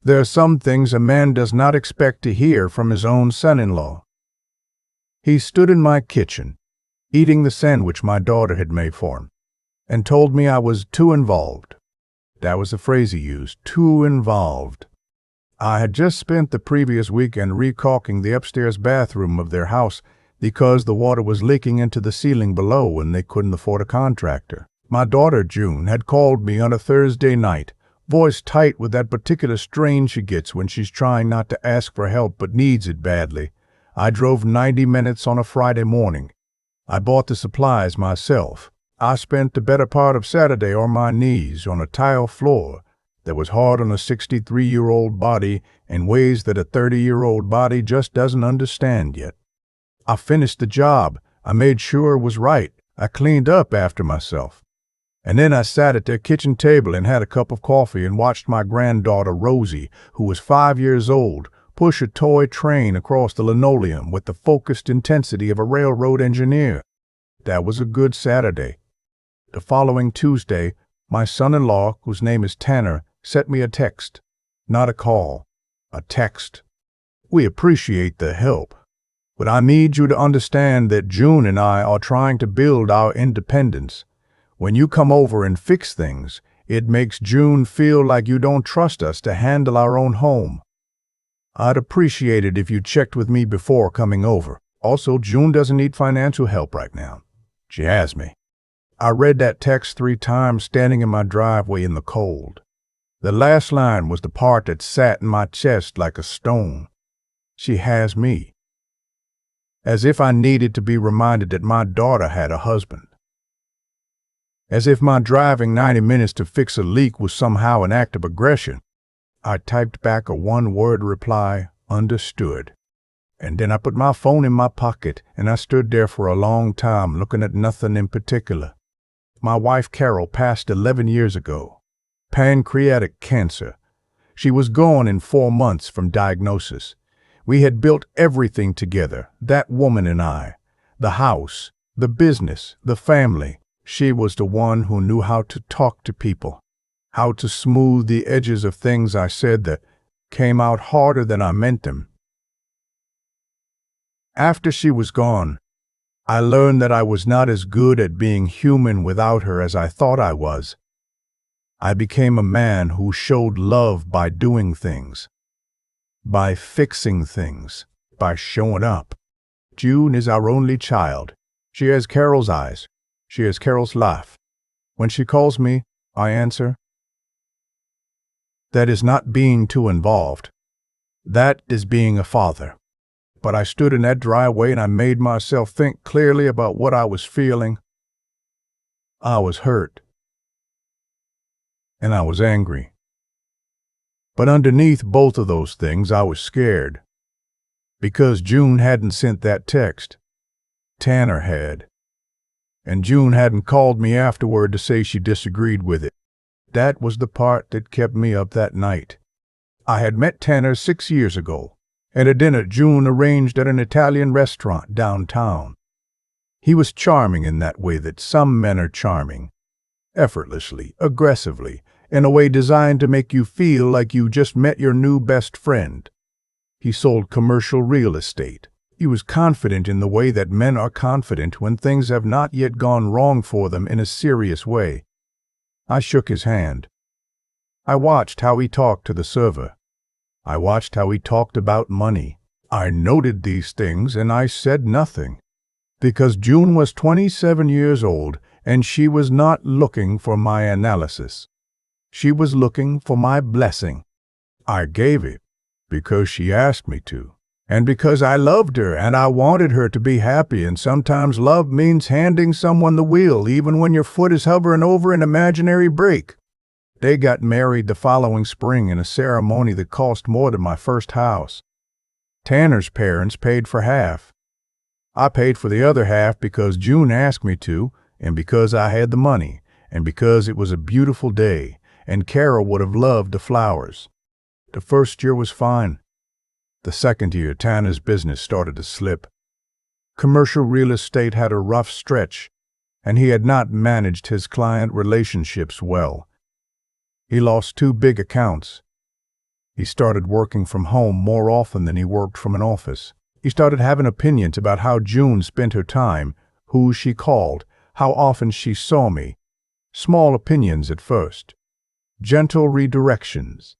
There are some things a man does not expect to hear from his own son-in-law. He stood in my kitchen, eating the sandwich my daughter had made for him, and told me I was too involved. That was the phrase he used, too involved. I had just spent the previous weekend recaulking the upstairs bathroom of their house because the water was leaking into the ceiling below and they couldn't afford a contractor. My daughter, June, had called me on a Thursday night, voice tight with that particular strain she gets when she's trying not to ask for help but needs it badly. I drove 90 minutes on a Friday morning. I bought the supplies myself. I spent the better part of Saturday on my knees on a tile floor that was hard on a 63-year-old body in ways that a 30-year-old body just doesn't understand yet. I finished the job. I made sure it was right. I cleaned up after myself. And then I sat at their kitchen table and had a cup of coffee and watched my granddaughter Rosie, who was 5 years old, push a toy train across the linoleum with the focused intensity of a railroad engineer. That was a good Saturday. The following Tuesday, my son-in-law, whose name is Tanner, sent me a text. Not a call, a text. We appreciate the help, but I need you to understand that June and I are trying to build our independence. When you come over and fix things, it makes June feel like you don't trust us to handle our own home. I'd appreciate it if you checked with me before coming over. Also, June doesn't need financial help right now. She has me. I read that text 3 times standing in my driveway in the cold. The last line was the part that sat in my chest like a stone. She has me. As if I needed to be reminded that my daughter had a husband. As if my driving 90 minutes to fix a leak was somehow an act of aggression. I typed back a 1-word reply, understood. And then I put my phone in my pocket and I stood there for a long time looking at nothing in particular. My wife Carol passed 11 years ago. Pancreatic cancer. She was gone in 4 months from diagnosis. We had built everything together, that woman and I. The house, the business, the family. She was the one who knew how to talk to people, how to smooth the edges of things I said that came out harder than I meant them. After she was gone, I learned that I was not as good at being human without her as I thought I was. I became a man who showed love by doing things, by fixing things, by showing up. June is our only child. She has Carol's eyes. She has Carol's laugh. When she calls me, I answer. That is not being too involved. That is being a father. But I stood in that driveway and I made myself think clearly about what I was feeling. I was hurt. And I was angry. But underneath both of those things, I was scared. Because June hadn't sent that text. Tanner had. And June hadn't called me afterward to say she disagreed with it. That was the part that kept me up that night. I had met Tanner 6 years ago, at a dinner June arranged at an Italian restaurant downtown. He was charming in that way that some men are charming, effortlessly, aggressively, in a way designed to make you feel like you just met your new best friend. He sold commercial real estate. He was confident in the way that men are confident when things have not yet gone wrong for them in a serious way. I shook his hand. I watched how he talked to the server. I watched how he talked about money. I noted these things and I said nothing. Because June was 27 years old and she was not looking for my analysis. She was looking for my blessing. I gave it because she asked me to. And because I loved her and I wanted her to be happy, and sometimes love means handing someone the wheel even when your foot is hovering over an imaginary brake. They got married the following spring in a ceremony that cost more than my first house. Tanner's parents paid for half. I paid for the other half because June asked me to, and because I had the money, and because it was a beautiful day, and Carol would have loved the flowers. The first year was fine. The second year, Tanner's business started to slip. Commercial real estate had a rough stretch, and he had not managed his client relationships well. He lost 2 big accounts. He started working from home more often than he worked from an office. He started having opinions about how June spent her time, who she called, how often she saw me. Small opinions at first. Gentle redirections.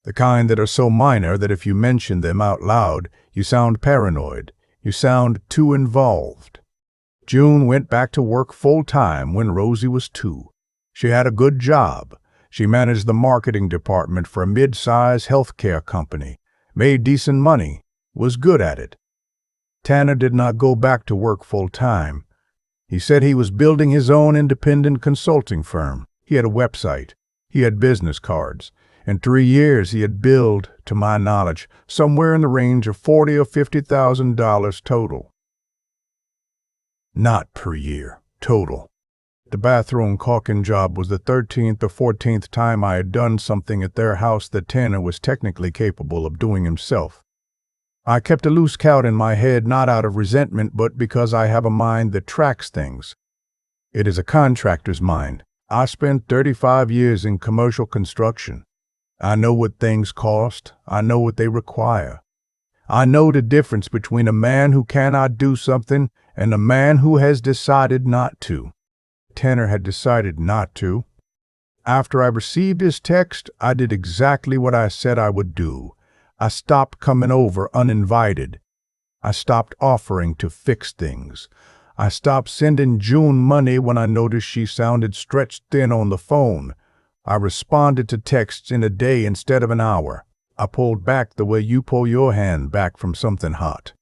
The kind that are so minor that if you mention them out loud, you sound paranoid. You sound too involved. June went back to work full-time when Rosie was 2. She had a good job. She managed the marketing department for a mid-size healthcare company, made decent money, was good at it. Tanner did not go back to work full-time. He said he was building his own independent consulting firm. He had a website. He had business cards. In 3 years, he had billed, to my knowledge, somewhere in the range of $40,000 or $50,000 total. Not per year, total. The bathroom caulking job was the 13th or 14th time I had done something at their house that Tanner was technically capable of doing himself. I kept a loose count in my head not out of resentment but because I have a mind that tracks things. It is a contractor's mind. I spent 35 years in commercial construction. I know what things cost. I know what they require. I know the difference between a man who cannot do something and a man who has decided not to. Tanner had decided not to. After I received his text, I did exactly what I said I would do. I stopped coming over uninvited. I stopped offering to fix things. I stopped sending June money when I noticed she sounded stretched thin on the phone. I responded to texts in a day instead of an hour. I pulled back the way you pull your hand back from something hot.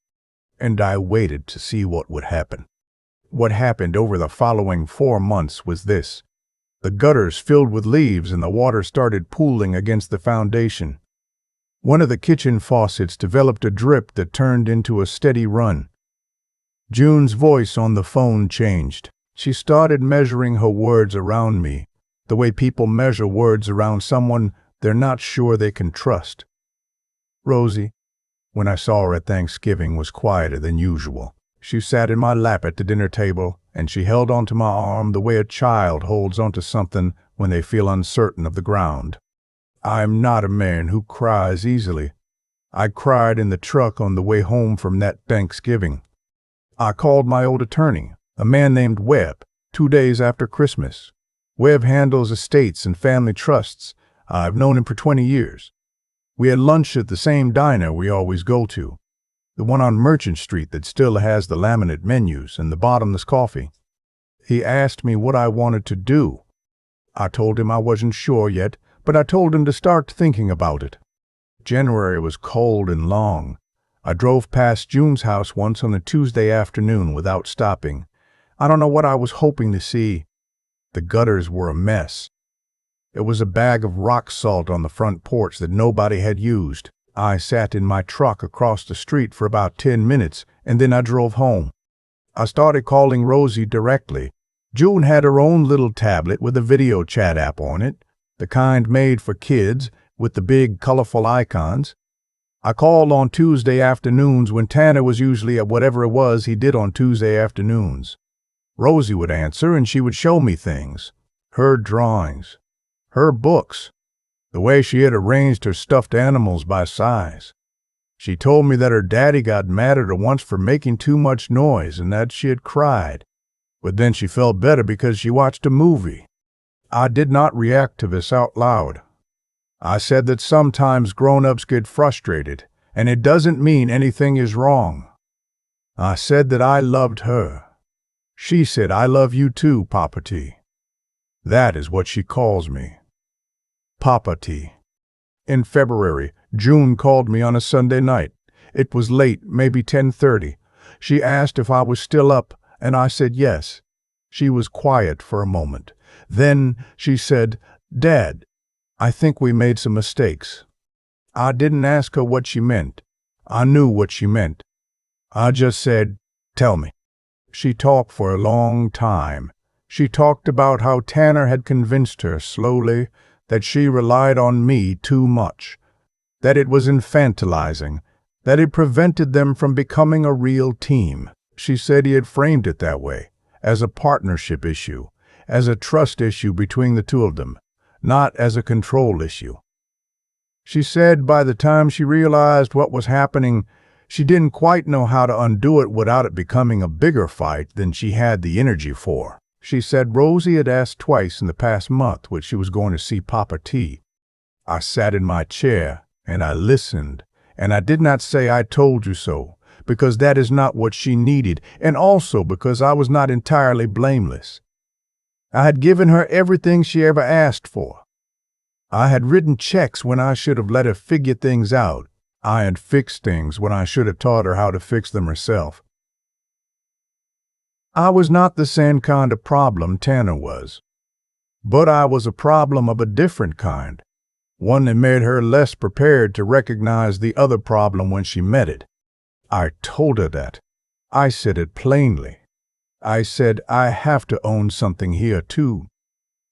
And I waited to see what would happen. What happened over the following 4 months was this. The gutters filled with leaves and the water started pooling against the foundation. One of the kitchen faucets developed a drip that turned into a steady run. June's voice on the phone changed. She started measuring her words around me, the way people measure words around someone they're not sure they can trust. Rosie, when I saw her at Thanksgiving, was quieter than usual. She sat in my lap at the dinner table, and she held onto my arm the way a child holds onto something when they feel uncertain of the ground. I'm not a man who cries easily. I cried in the truck on the way home from that Thanksgiving. I called my old attorney, a man named Webb, 2 days after Christmas. Webb handles estates and family trusts. I've known him for 20 years. We had lunch at the same diner we always go to, the one on Merchant Street that still has the laminate menus and the bottomless coffee. He asked me what I wanted to do. I told him I wasn't sure yet, but I told him to start thinking about it. January was cold and long. I drove past June's house once on a Tuesday afternoon without stopping. I don't know what I was hoping to see. The gutters were a mess. There was a bag of rock salt on the front porch that nobody had used. I sat in my truck across the street for about 10 minutes, and then I drove home. I started calling Rosie directly. June had her own little tablet with a video chat app on it, the kind made for kids with the big, colorful icons. I called on Tuesday afternoons when Tanner was usually at whatever it was he did on Tuesday afternoons. Rosie would answer, and she would show me things. Her drawings. Her books. The way she had arranged her stuffed animals by size. She told me that her daddy got mad at her once for making too much noise and that she had cried. But then she felt better because she watched a movie. I did not react to this out loud. I said that sometimes grown-ups get frustrated, and it doesn't mean anything is wrong. I said that I loved her. She said, "I love you too, Papa T." That is what she calls me. Papa T. In February, June called me on a Sunday night. It was late, maybe 10:30. She asked if I was still up, and I said yes. She was quiet for a moment. Then she said, "Dad, I think we made some mistakes." I didn't ask her what she meant. I knew what she meant. I just said, "Tell me." She talked for a long time. She talked about how Tanner had convinced her slowly that she relied on me too much, that it was infantilizing, that it prevented them from becoming a real team. She said he had framed it that way, as a partnership issue, as a trust issue between the two of them, not as a control issue. She said by the time she realized what was happening, she didn't quite know how to undo it without it becoming a bigger fight than she had the energy for. She said Rosie had asked twice in the past month when she was going to see Papa T. I sat in my chair and I listened, and I did not say I told you so, because that is not what she needed, and also because I was not entirely blameless. I had given her everything she ever asked for. I had written checks when I should have let her figure things out. I had fixed things when I should have taught her how to fix them herself. I was not the same kind of problem Tanner was, but I was a problem of a different kind, one that made her less prepared to recognize the other problem when she met it. I told her that. I said it plainly. I said I have to own something here too.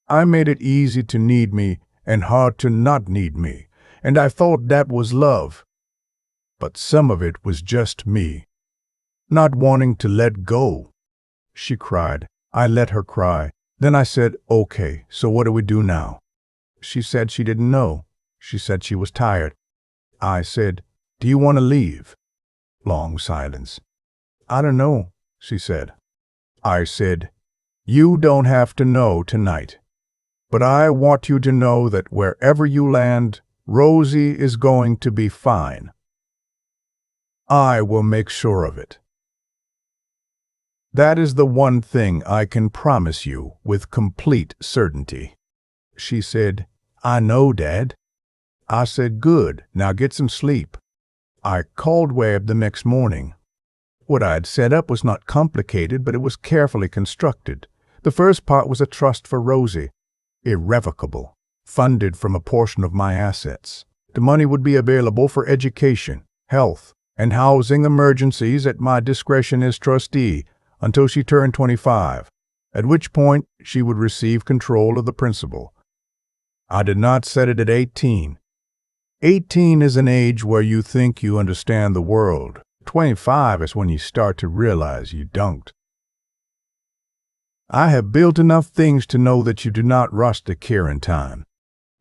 I made it easy to need me and hard to not need me, and I thought that was love. But some of it was just me, not wanting to let go. She cried. I let her cry. Then I said, okay, so what do we do now? She said she didn't know. She said she was tired. I said, do you want to leave? Long silence. I don't know, she said. I said, you don't have to know tonight. But I want you to know that wherever you land, Rosie is going to be fine. I will make sure of it. That is the one thing I can promise you with complete certainty. She said, I know, Dad. I said, good, now get some sleep. I called Webb the next morning. What I had set up was not complicated, but it was carefully constructed. The first part was a trust for Rosie, irrevocable, funded from a portion of my assets. The money would be available for education, health, and housing emergencies at my discretion as trustee until she turned 25, at which point she would receive control of the principal. I did not set it at 18. 18 is an age where you think you understand the world. 25 is when you start to realize you don't. I have built enough things to know that you do not rush the care in time.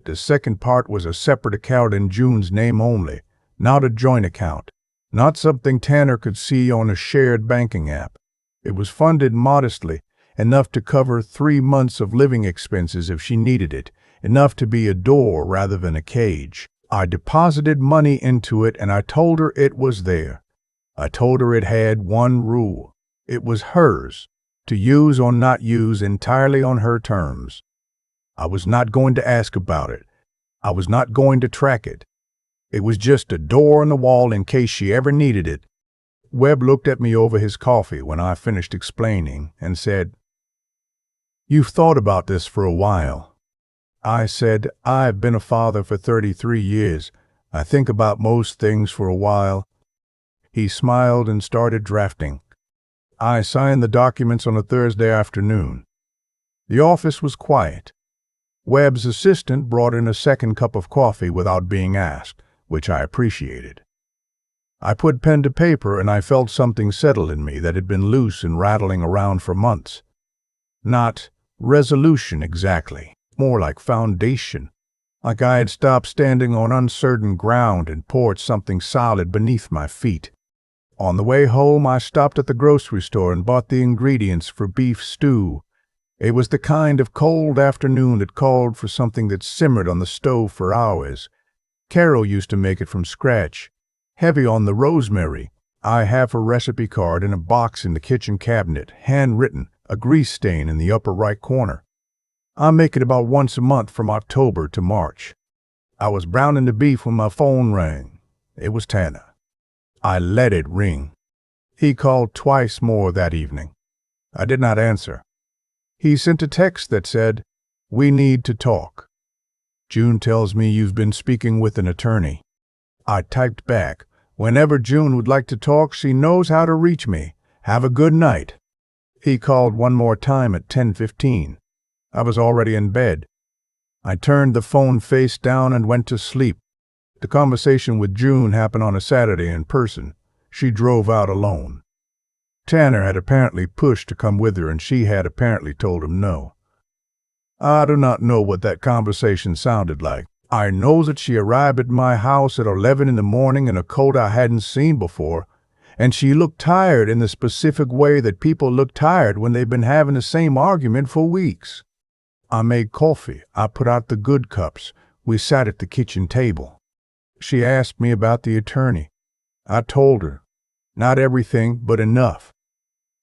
The second part was a separate account in June's name only, not a joint account, not something Tanner could see on a shared banking app. It was funded modestly, enough to cover 3 months of living expenses if she needed it, enough to be a door rather than a cage. I deposited money into it and I told her it was there. I told her it had one rule. It was hers, to use or not use entirely on her terms. I was not going to ask about it. I was not going to track it. It was just a door on the wall in case she ever needed it. Webb looked at me over his coffee when I finished explaining and said, You've thought about this for a while. I said, I've been a father for 33 years. I think about most things for a while. He smiled and started drafting. I signed the documents on a Thursday afternoon. The office was quiet. Webb's assistant brought in a second cup of coffee without being asked, which I appreciated. I put pen to paper and I felt something settle in me that had been loose and rattling around for months. Not resolution exactly, more like foundation, like I had stopped standing on uncertain ground and poured something solid beneath my feet. On the way home, I stopped at the grocery store and bought the ingredients for beef stew. It was the kind of cold afternoon that called for something that simmered on the stove for hours. Carol used to make it from scratch. Heavy on the rosemary. I have her recipe card in a box in the kitchen cabinet, handwritten, a grease stain in the upper right corner. I make it about once a month from October to March. I was browning the beef when my phone rang. It was Tanner. I let it ring. He called twice more that evening. I did not answer. He sent a text that said, We need to talk. June tells me you've been speaking with an attorney. I typed back, Whenever June would like to talk, she knows how to reach me. Have a good night. He called one more time at 10:15. I was already in bed. I turned the phone face down and went to sleep. The conversation with June happened on a Saturday in person. She drove out alone. Tanner had apparently pushed to come with her, and she had apparently told him no. I do not know what that conversation sounded like. I know that she arrived at my house at 11 in the morning in a coat I hadn't seen before, and she looked tired in the specific way that people look tired when they've been having the same argument for weeks. I made coffee. I put out the good cups. We sat at the kitchen table. She asked me about the attorney. I told her. Not everything, but enough.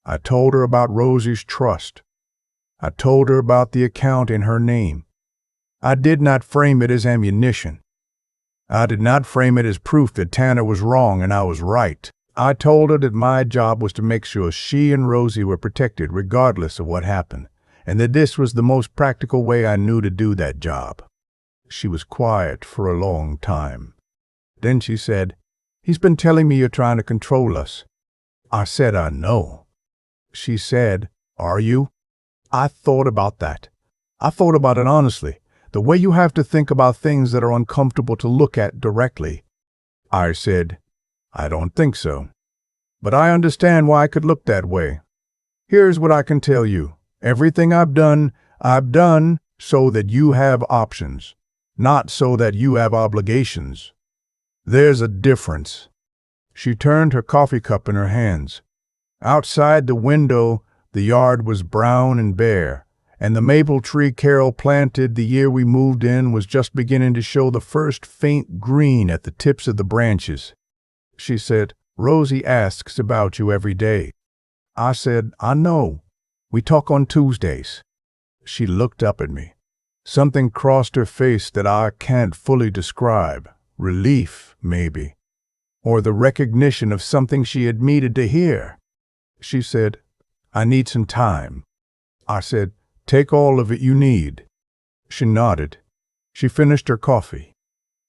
I told her about Rosie's trust. I told her about the account in her name. I did not frame it as ammunition. I did not frame it as proof that Tanner was wrong and I was right. I told her that my job was to make sure she and Rosie were protected regardless of what happened, and that this was the most practical way I knew to do that job. She was quiet for a long time. Then she said, "He's been telling me you're trying to control us." I said, "I know." She said, "Are you?" I thought about that. I thought about it honestly, the way you have to think about things that are uncomfortable to look at directly. I said, "I don't think so. But I understand why I could look that way. Here's what I can tell you. Everything I've done so that you have options, not so that you have obligations. There's a difference." She turned her coffee cup in her hands. Outside the window, the yard was brown and bare, and the maple tree Carol planted the year we moved in was just beginning to show the first faint green at the tips of the branches. She said, "Rosie asks about you every day." I said, "I know. We talk on Tuesdays." She looked up at me. Something crossed her face that I can't fully describe. Relief, maybe. Or the recognition of something she had needed to hear. She said, "I need some time." I said, "Take all of it you need." She nodded. She finished her coffee.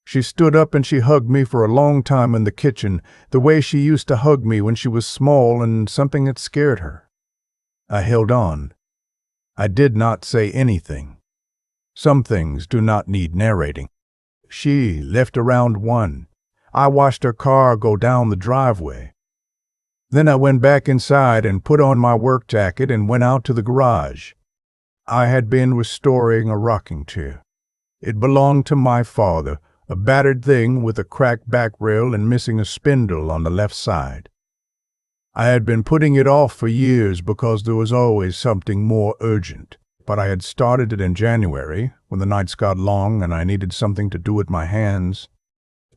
She stood up and she hugged me for a long time in the kitchen, the way she used to hug me when she was small and something had scared her. I held on. I did not say anything. Some things do not need narrating. She left around 1. I watched her car go down the driveway. Then I went back inside and put on my work jacket and went out to the garage. I had been restoring a rocking chair. It belonged to my father, a battered thing with a cracked back rail and missing a spindle on the left side. I had been putting it off for years because there was always something more urgent, but I had started it in January, when the nights got long and I needed something to do with my hands.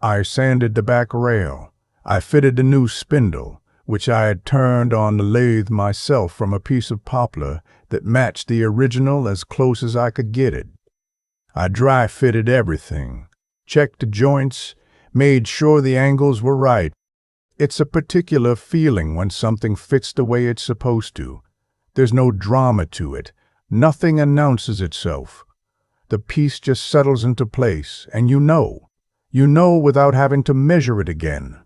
I sanded the back rail. I fitted the new spindle, which I had turned on the lathe myself from a piece of poplar that matched the original as close as I could get it. I dry-fitted everything, checked the joints, made sure the angles were right. It's a particular feeling when something fits the way it's supposed to. There's no drama to it. Nothing announces itself. The piece just settles into place, and you know. You know without having to measure it again.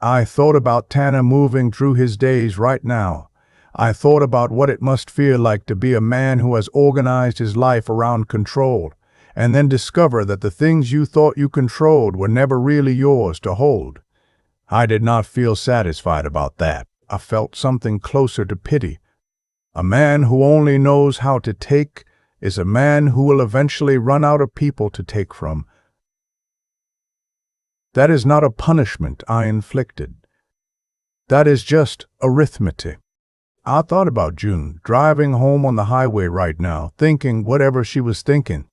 I thought about Tanner moving through his days right now. I thought about what it must feel like to be a man who has organized his life around control, and then discover that the things you thought you controlled were never really yours to hold. I did not feel satisfied about that. I felt something closer to pity. A man who only knows how to take is a man who will eventually run out of people to take from. That is not a punishment I inflicted. That is just arithmetic. I thought about June, driving home on the highway right now, thinking whatever she was thinking.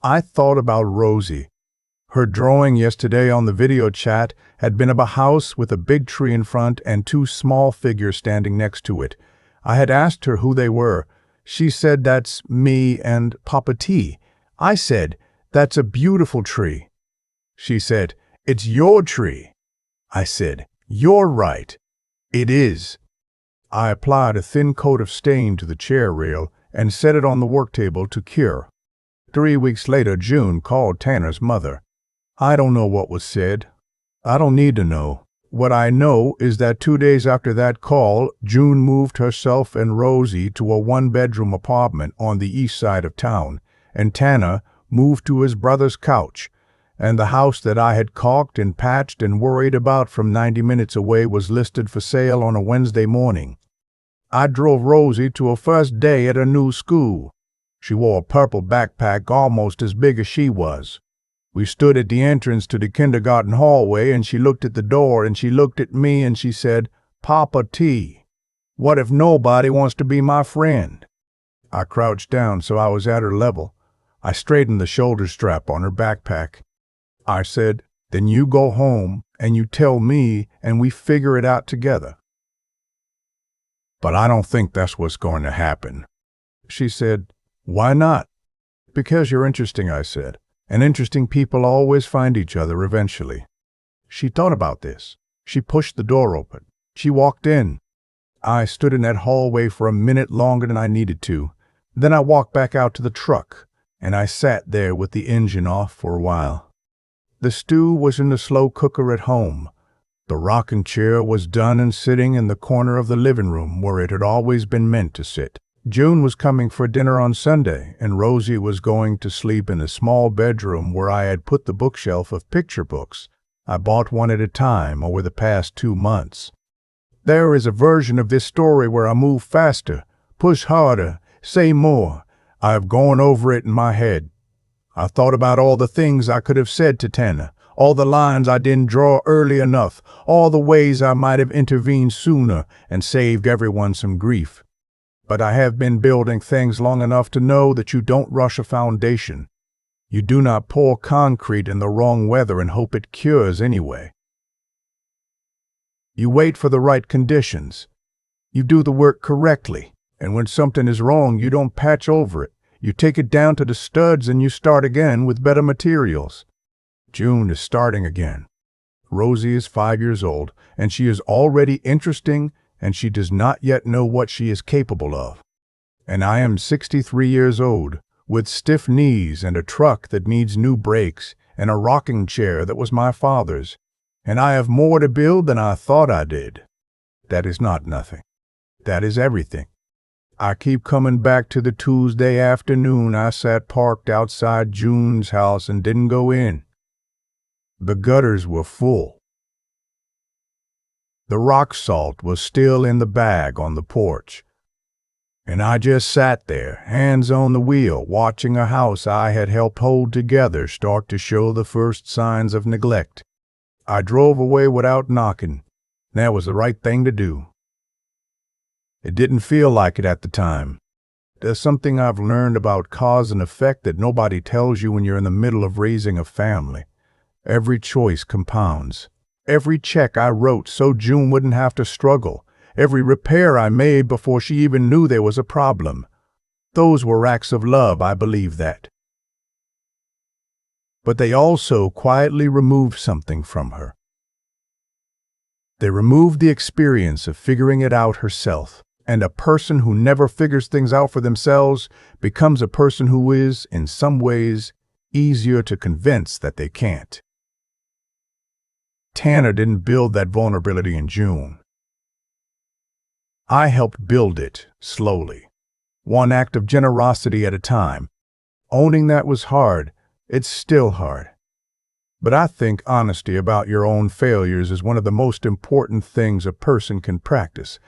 I thought about Rosie. Her drawing yesterday on the video chat had been of a house with a big tree in front and 2 small figures standing next to it. I had asked her who they were. She said, "That's me and Papa T." I said, "That's a beautiful tree." She said, "It's your tree." I said, "You're right. It is." I applied a thin coat of stain to the chair rail and set it on the work table to cure. 3 weeks later, June called Tanner's mother. I don't know what was said. I don't need to know. What I know is that 2 days after that call, June moved herself and Rosie to a 1-bedroom apartment on the east side of town, and Tanner moved to his brother's couch, and the house that I had caulked and patched and worried about from 90 minutes away was listed for sale on a Wednesday morning. I drove Rosie to her first day at her new school. She wore a purple backpack almost as big as she was. We stood at the entrance to the kindergarten hallway, and she looked at the door, and she looked at me, and she said, "Papa T, what if nobody wants to be my friend?" I crouched down so I was at her level. I straightened the shoulder strap on her backpack. I said, "Then you go home, and you tell me, and we figure it out together." "But I don't think that's what's going to happen." She said, "Why not?" "Because you're interesting," I said, "and interesting people always find each other eventually." She thought about this. She pushed the door open. She walked in. I stood in that hallway for a minute longer than I needed to. Then I walked back out to the truck, and I sat there with the engine off for a while. The stew was in the slow cooker at home. The rocking chair was done and sitting in the corner of the living room where it had always been meant to sit. June was coming for dinner on Sunday, and Rosie was going to sleep in a small bedroom where I had put the bookshelf of picture books. I bought one at a time over the past 2 months. There is a version of this story where I move faster, push harder, say more. I have gone over it in my head. I thought about all the things I could have said to Tanner, all the lines I didn't draw early enough, all the ways I might have intervened sooner and saved everyone some grief. But I have been building things long enough to know that you don't rush a foundation. You do not pour concrete in the wrong weather and hope it cures anyway. You wait for the right conditions. You do the work correctly, and when something is wrong, you don't patch over it. You take it down to the studs and you start again with better materials. June is starting again. Rosie is 5 years old, and she is already interesting, and she does not yet know what she is capable of. And I am 63 years old, with stiff knees and a truck that needs new brakes, and a rocking chair that was my father's, and I have more to build than I thought I did. That is not nothing. That is everything. I keep coming back to the Tuesday afternoon I sat parked outside June's house and didn't go in. The gutters were full. The rock salt was still in the bag on the porch. And I just sat there, hands on the wheel, watching a house I had helped hold together start to show the first signs of neglect. I drove away without knocking. That was the right thing to do. It didn't feel like it at the time. There's something I've learned about cause and effect that nobody tells you when you're in the middle of raising a family. Every choice compounds. Every check I wrote so June wouldn't have to struggle. Every repair I made before she even knew there was a problem. Those were acts of love, I believe that. But they also quietly removed something from her. They removed the experience of figuring it out herself. And a person who never figures things out for themselves becomes a person who is, in some ways, easier to convince that they can't. Tanner didn't build that vulnerability in June. I helped build it, slowly. One act of generosity at a time. Owning that was hard. It's still hard. But I think honesty about your own failures is one of the most important things a person can practice.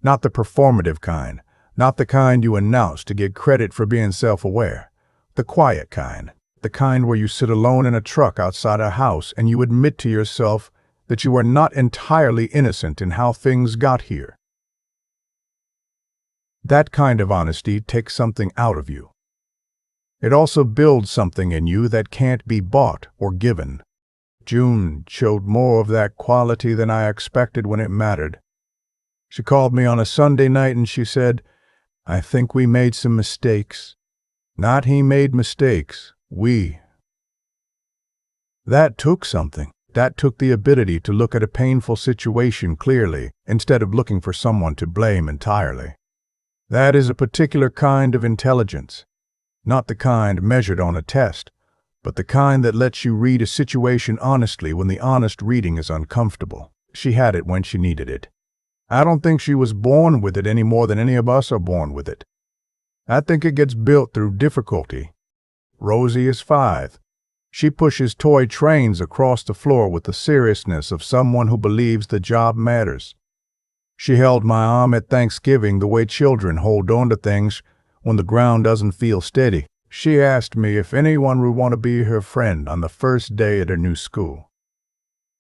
Not the performative kind, not the kind you announce to get credit for being self-aware. The quiet kind, the kind where you sit alone in a truck outside a house and you admit to yourself that you are not entirely innocent in how things got here. That kind of honesty takes something out of you. It also builds something in you that can't be bought or given. June showed more of that quality than I expected when it mattered. She called me on a Sunday night and she said, "I think we made some mistakes." Not he made mistakes, we. That took something. That took the ability to look at a painful situation clearly instead of looking for someone to blame entirely. That is a particular kind of intelligence. Not the kind measured on a test, but the kind that lets you read a situation honestly when the honest reading is uncomfortable. She had it when she needed it. I don't think she was born with it any more than any of us are born with it. I think it gets built through difficulty. Rosie is 5. She pushes toy trains across the floor with the seriousness of someone who believes the job matters. She held my arm at Thanksgiving the way children hold on to things when the ground doesn't feel steady. She asked me if anyone would want to be her friend on the first day at her new school.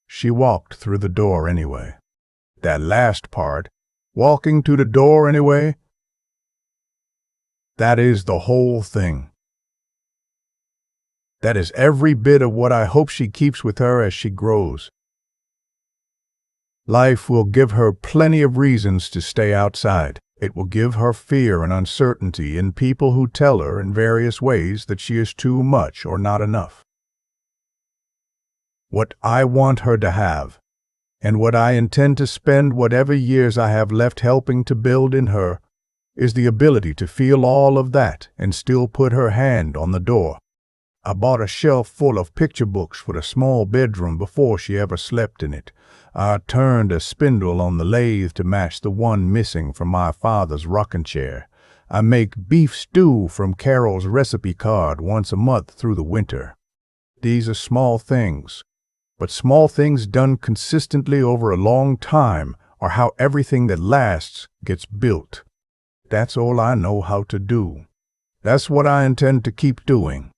She walked through the door anyway. That last part, walking to the door anyway, that is the whole thing. That is every bit of what I hope she keeps with her as she grows. Life will give her plenty of reasons to stay outside. It will give her fear and uncertainty in people who tell her in various ways that she is too much or not enough. What I want her to have, and what I intend to spend whatever years I have left helping to build in her, is the ability to feel all of that and still put her hand on the door. I bought a shelf full of picture books for the small bedroom before she ever slept in it. I turned a spindle on the lathe to match the one missing from my father's rocking chair. I make beef stew from Carol's recipe card once a month through the winter. These are small things, but small things done consistently over a long time are how everything that lasts gets built. That's all I know how to do. That's what I intend to keep doing.